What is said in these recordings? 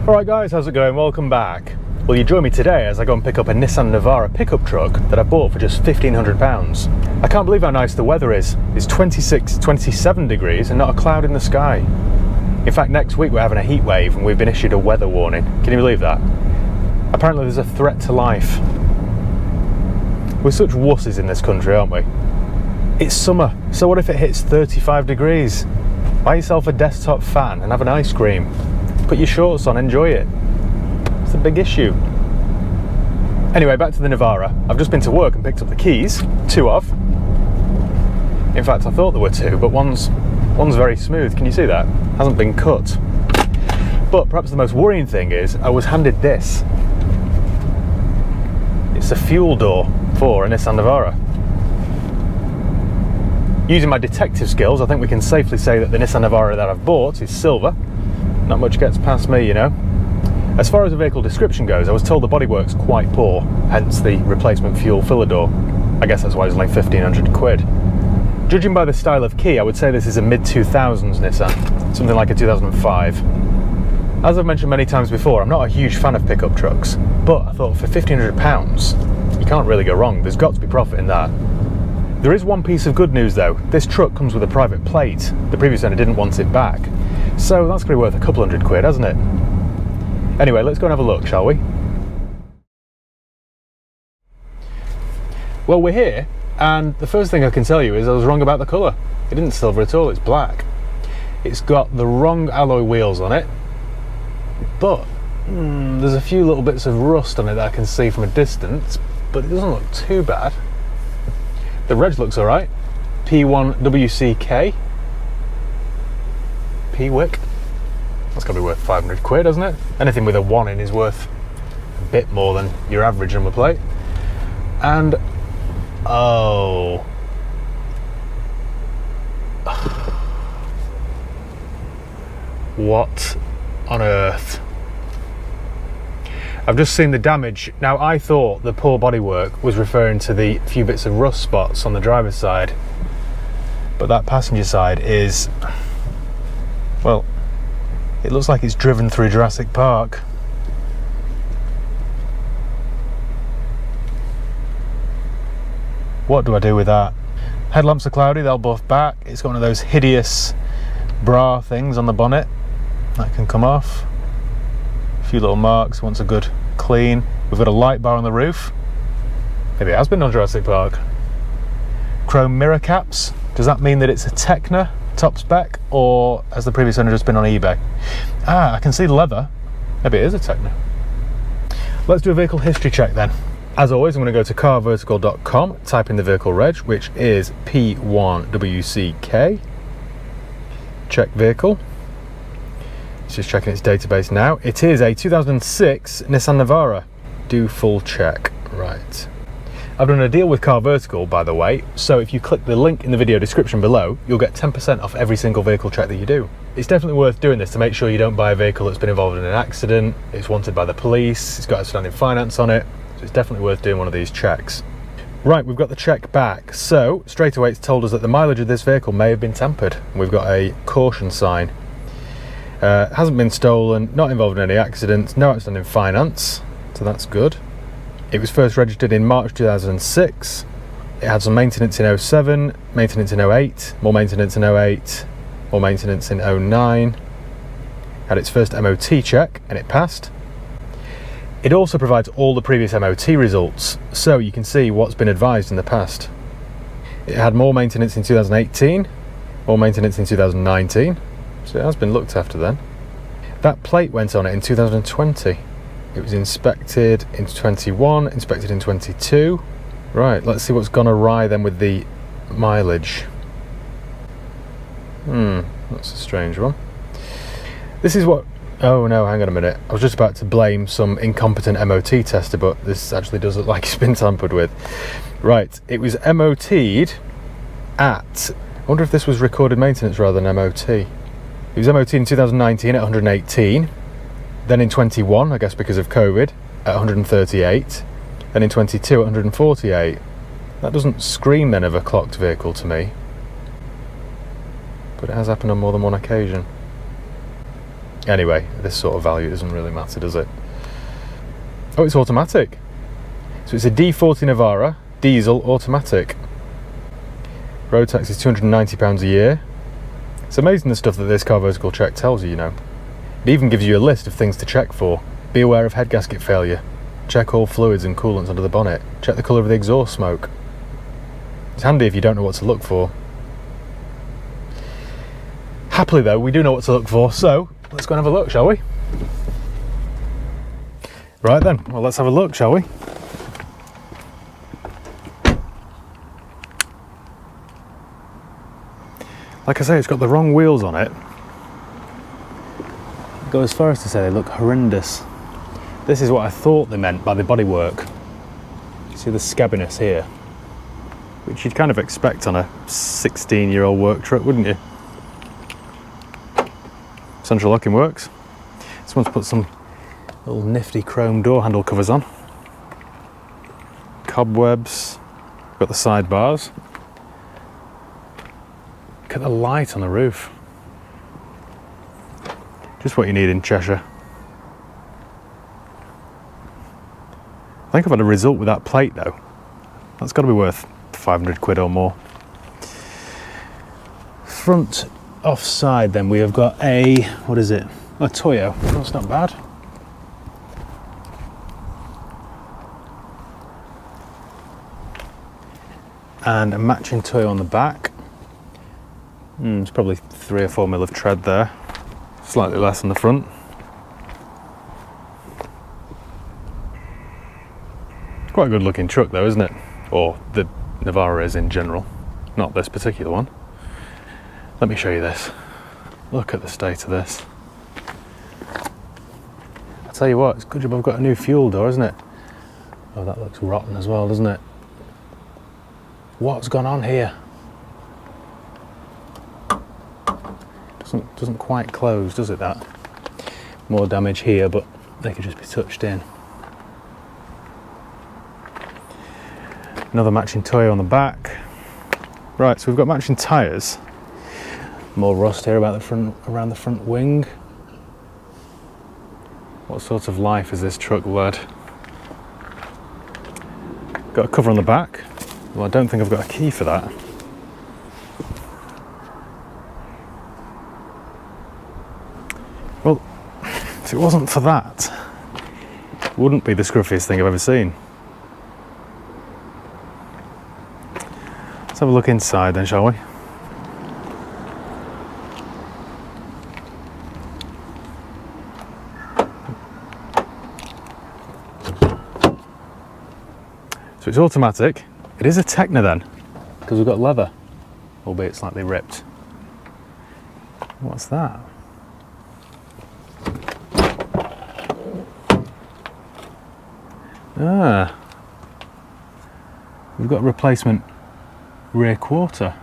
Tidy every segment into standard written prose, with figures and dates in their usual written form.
Alright guys, how's it going? Welcome back. Well, you join me today as I go and pick up a Nissan Navara pickup truck that I bought for just £1,500. I can't believe how nice the weather is. It's 26, 27 degrees and not a cloud in the sky. In fact, next week we're having a heat wave and we've been issued a weather warning. Can you believe that? Apparently there's a threat to life. We're such wusses in this country, aren't we? It's summer, so what if it hits 35 degrees? Buy yourself a desktop fan and have an ice cream. Put your shorts on, enjoy it. It's a big issue. Anyway, back to the Navara. I've just been to work and picked up the keys. Two of. In fact, I thought there were two, but one's very smooth. Can you see that? Hasn't been cut. But perhaps the most worrying thing is I was handed this. It's a fuel door for a Nissan Navara. Using my detective skills, I think we can safely say that the Nissan Navara that I've bought is silver. Not much gets past me, you know. As far as the vehicle description goes, I was told the bodywork's quite poor, hence the replacement fuel filler door. I guess that's why it's like 1,500 quid. Judging by the style of key, I would say this is a mid-2000s Nissan, something like a 2005. As I've mentioned many times before, I'm not a huge fan of pickup trucks, but I thought for £1,500, you can't really go wrong. There's got to be profit in that. There is one piece of good news though. This truck comes with a private plate. The previous owner didn't want it back. So that's going to be worth a couple hundred quid, hasn't it? Anyway, let's go and have a look, shall we? Well, we're here, and the first thing I can tell you is I was wrong about the colour. It isn't silver at all, it's black. It's got the wrong alloy wheels on it, but there's a few little bits of rust on it that I can see from a distance, but it doesn't look too bad. The reg looks alright. P1WCK. P-Wick. That's got to be worth 500 quid, hasn't it? Anything with a 1 in is worth a bit more than your average number plate. And, oh. What on earth? I've just seen the damage. Now, I thought the poor bodywork was referring to the few bits of rust spots on the driver's side, but that passenger side is, well, it looks like it's driven through Jurassic Park. What do I do with that? Headlamps are cloudy, they'll buff back. It's got one of those hideous bra things on the bonnet. That can come off. A few little marks, wants a good clean. We've got a light bar on the roof. Maybe it has been on Jurassic Park. Chrome mirror caps. Does that mean that it's a Tecna top spec, or has the previous owner just been on eBay? Ah, I can see the leather. Maybe it is a Tecna. Let's do a vehicle history check then. As always, I'm going to go to carvertical.com, type in the vehicle reg, which is P1WCK. Check vehicle. It's just checking its database now. It is a 2006 Nissan Navara. Do full check. Right. I've done a deal with Car Vertical, by the way, so if you click the link in the video description below, you'll get 10% off every single vehicle check that you do. It's definitely worth doing this to make sure you don't buy a vehicle that's been involved in an accident, it's wanted by the police, it's got outstanding finance on it, so it's definitely worth doing one of these checks. Right, we've got the check back. So, straight away it's told us that the mileage of this vehicle may have been tampered. We've got a caution sign. Hasn't been stolen, not involved in any accidents, no outstanding finance, so that's good. It was first registered in March 2006. It had some maintenance in 07, maintenance in 08, more maintenance in 08, more maintenance in 09. Had its first MOT check and it passed. It also provides all the previous MOT results, so you can see what's been advised in the past. It had more maintenance in 2018, more maintenance in 2019, so it has been looked after then. That plate went on it in 2020. It was inspected in 21, inspected in 22. Right, let's see what's gone awry then with the mileage. That's a strange one. This is what... Oh no, hang on a minute. I was just about to blame some incompetent MOT tester, but this actually does look like it's been tampered with. Right, it was MOT'd at... I wonder if this was recorded maintenance rather than MOT. It was MOT in 2019 at 118. Then in 21, I guess because of COVID, at 138. Then in 22 at 148. That doesn't scream then of a clocked vehicle to me. But it has happened on more than one occasion. Anyway, this sort of value doesn't really matter, does it? Oh, it's automatic. So it's a D40 Navara, diesel, automatic. Road tax is £290 a year. It's amazing the stuff that this car vertical check tells you, you know. It even gives you a list of things to check for. Be aware of head gasket failure. Check all fluids and coolants under the bonnet. Check the colour of the exhaust smoke. It's handy if you don't know what to look for. Happily though, we do know what to look for, so let's go and have a look, shall we? Right then, well, let's have a look, shall we? Like I say, it's got the wrong wheels on it. I'd go as far as to say they look horrendous. This is what I thought they meant by the bodywork. See the scabbiness here, which you'd kind of expect on a 16-year-old work truck, wouldn't you? Central locking works. Someone's put some little nifty chrome door handle covers on. Cobwebs. Got the sidebars. Look at the light on the roof. Just what you need in Cheshire. I think I've had a result with that plate though. That's got to be worth 500 quid or more. Front offside then we have got a, what is it? A Toyo. That's not bad. And a matching Toyo on the back. It's probably 3 or 4 mil of tread there. Slightly less on the front. Quite a good looking truck though, isn't it? Or the Navara is in general, not this particular one. Let me show you this. Look at the state of this. I'll tell you what, it's a good job I've got a new fuel door, isn't it? Oh, that looks rotten as well, doesn't it? What's gone on here? Doesn't quite close, does it, that? More damage here, but they could just be touched in. Another matching Toyo on the back. Right, so we've got matching tyres. More rust here about the front, around the front wing. What sort of life is this truck led? Got a cover on the back. Well, I don't think I've got a key for that. Well, if it wasn't for that, it wouldn't be the scruffiest thing I've ever seen. Let's have a look inside then, shall we? So it's automatic. It is a Techna then, because we've got leather, albeit slightly ripped. What's that? Ah, we've got a replacement rear quarter,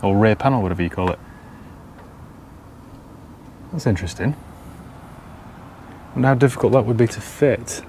or rear panel, whatever you call it. That's interesting. I wonder how difficult that would be to fit.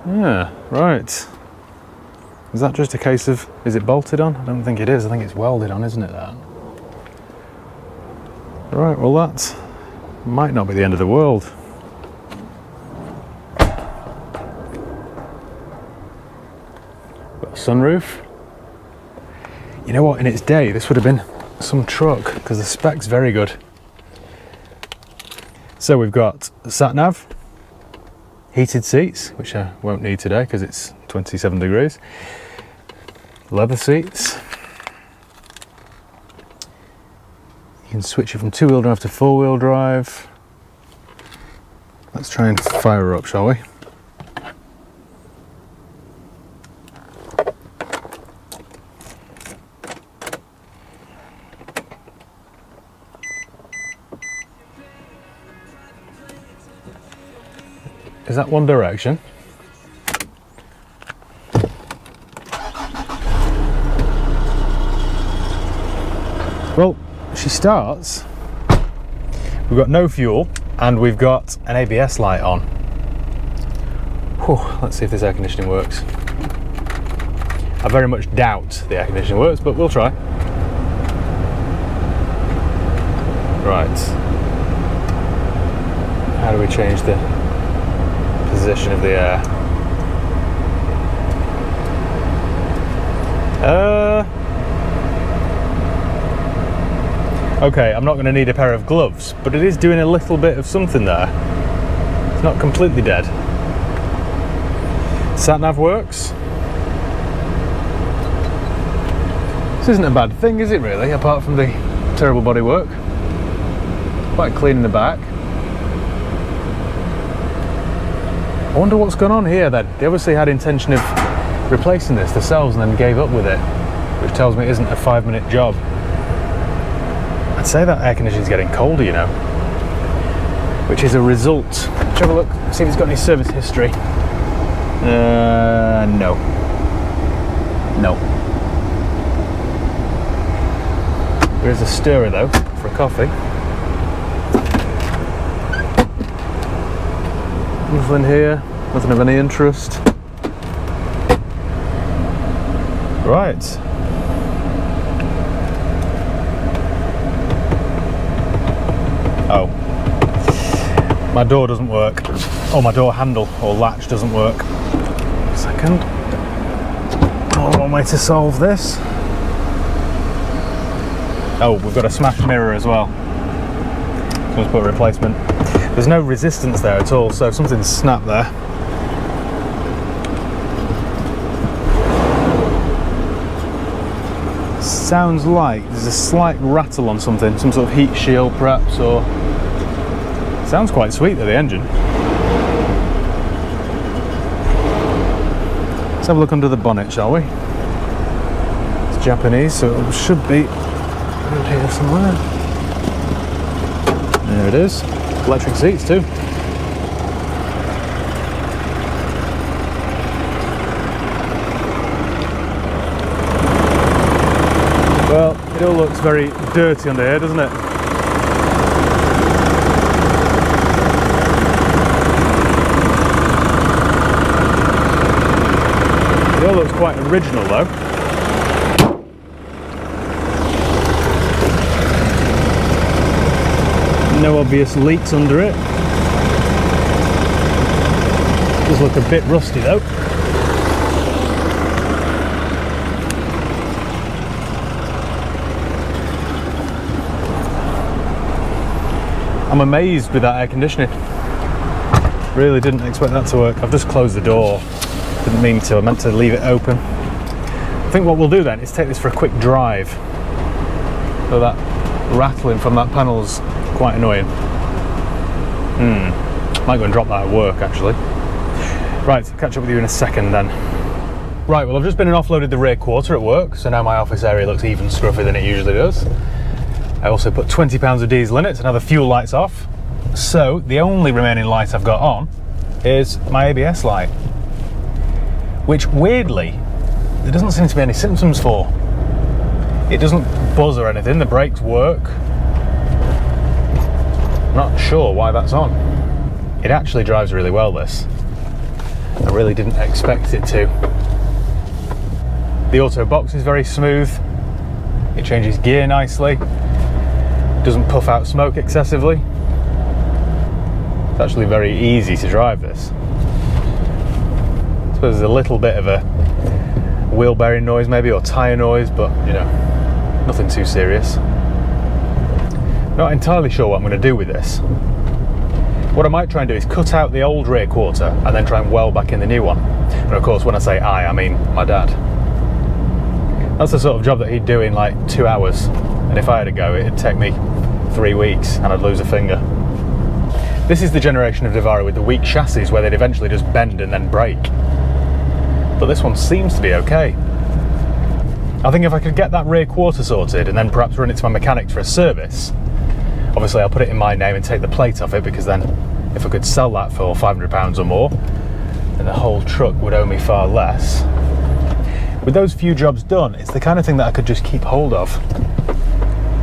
Yeah, right. Is that just a case of, is it bolted on? I don't think it is. I think it's welded on, isn't it, that? Right, well that might not be the end of the world. Got a sunroof. You know what, in its day, this would have been some truck, because the spec's very good. So we've got the sat-nav, heated seats, which I won't need today because it's 27 degrees. Leather seats. You can switch it from 2-wheel drive to 4-wheel drive. Let's try and fire her up, shall we? Is that one direction? Well, she starts. We've got no fuel and we've got an ABS light on. Whew, let's see if this air conditioning works. I very much doubt the air conditioning works, but we'll try. Right. How do we change the position of the air? Okay, I'm not going to need a pair of gloves, but it is doing a little bit of something there. It's not completely dead. Sat-nav works. This isn't a bad thing, is it really, apart from the terrible bodywork? Quite clean in the back. I wonder what's gone on here then. They obviously had intention of replacing this themselves and then gave up with it, which tells me it isn't a 5-minute job. I'd say that air conditioning's getting colder, you know, which is a result. Let's have a look, see if it's got any service history. No. No. There is a stirrer though, for a coffee. Nothing here, nothing of any interest. Right. Oh. My door doesn't work. Oh, my door handle or latch doesn't work. A second. Oh, one way to solve this. Oh, we've got a smashed mirror as well. Someone's put a replacement. There's no resistance there at all, so something's snapped there. Sounds like there's a slight rattle on something, some sort of heat shield perhaps, or... Sounds quite sweet though, the engine. Let's have a look under the bonnet, shall we? It's Japanese, so it should be around here somewhere. There it is. Electric seats too. Well, it all looks very dirty under here, doesn't it? It all looks quite original though. No obvious leaks under it. Does look a bit rusty though. I'm amazed with that air conditioning. Really didn't expect that to work. I've just closed the door. Didn't mean to, I meant to leave it open. I think what we'll do then is take this for a quick drive. So that rattling from that panel's quite annoying. Might go and drop that at work actually. Right, so catch up with you in a second then. Right, well I've just been and offloaded the rear quarter at work, so now my office area looks even scruffy than it usually does. I also put £20 of diesel in it, so now the fuel light's off. So the only remaining light I've got on is my ABS light, which weirdly, there doesn't seem to be any symptoms for. It doesn't buzz or anything, the brakes work. Not sure why that's on. It actually drives really well, this. I really didn't expect it to. The auto box is very smooth. It changes gear nicely. Doesn't puff out smoke excessively. It's actually very easy to drive this. I suppose there's a little bit of a wheel bearing noise maybe, or tyre noise, but you know, nothing too serious. Not entirely sure what I'm going to do with this. What I might try and do is cut out the old rear quarter and then try and weld back in the new one. And of course when I say I mean my dad. That's the sort of job that he'd do in like 2 hours. And if I had to go, it'd take me 3 weeks and I'd lose a finger. This is the generation of Navara with the weak chassis where they'd eventually just bend and then break. But this one seems to be okay. I think if I could get that rear quarter sorted and then perhaps run it to my mechanic for a service, obviously I'll put it in my name and take the plate off it, because then if I could sell that for £500 or more, then the whole truck would owe me far less. With those few jobs done, it's the kind of thing that I could just keep hold of,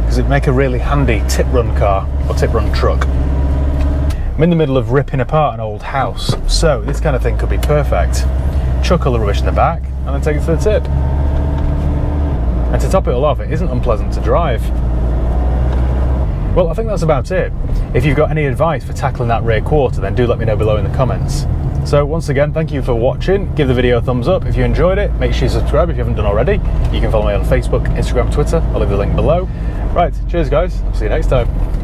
because it'd make a really handy tip run car or tip run truck. I'm in the middle of ripping apart an old house, so this kind of thing could be perfect. Chuck all the rubbish in the back and then take it to the tip. And to top it all off, it isn't unpleasant to drive. Well, I think that's about it. If you've got any advice for tackling that rear quarter, then do let me know below in the comments. So once again, thank you for watching. Give the video a thumbs up if you enjoyed it. Make sure you subscribe if you haven't done already. You can follow me on Facebook, Instagram, Twitter. I'll leave the link below. Right, cheers guys. I'll see you next time.